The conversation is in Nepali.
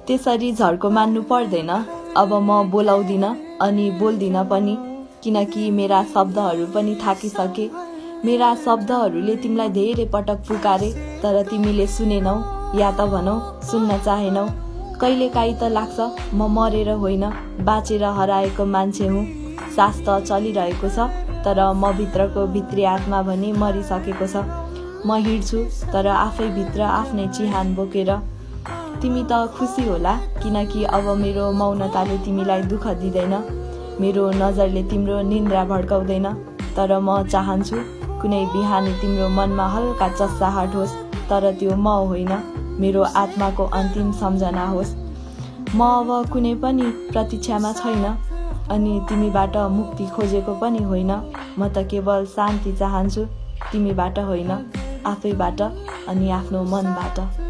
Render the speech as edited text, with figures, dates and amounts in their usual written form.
त्यसरी झर्को मान्नु पर्दैन। अब म बोलाउँदिन अनि बोल्दिन पनि, किनकि मेरा शब्दहरू पनि थाकिसके। मेरा शब्दहरूले तिमीलाई धेरै पटक पुकारे, तर तिमीले सुनेनौ या त भनौ सुन्न चाहेनौ। कहिलेकाहीँ त लाग्छ म मरेर होइन, बाँचेर हराएको मान्छे हुँ। सास त चलिरहेको छ, तर म भित्रको भित्री आत्मा भने मरिसकेको छ। म हिँड्छु तर आफै भित्र आफ्नै चिहान बोकेर। तिमी त खुसी होला, किनकि अब मेरो मौनताले तिमीलाई दुःख दिँदैन, मेरो नजरले तिम्रो निन्द्रा भड्काउँदैन। तर म चाहन्छु कुनै बिहानी तिम्रो मनमा हल्का चस्साहट होस्, तर त्यो म होइन, मेरो आत्माको अन्तिम सम्झना होस्। म अब कुनै पनि प्रतीक्षामा छैन अनि तिमीबाट मुक्ति खोजेको पनि होइन। म त केवल शान्ति चाहन्छु, तिमीबाट होइन, आफैबाट अनि आफ्नो मनबाट।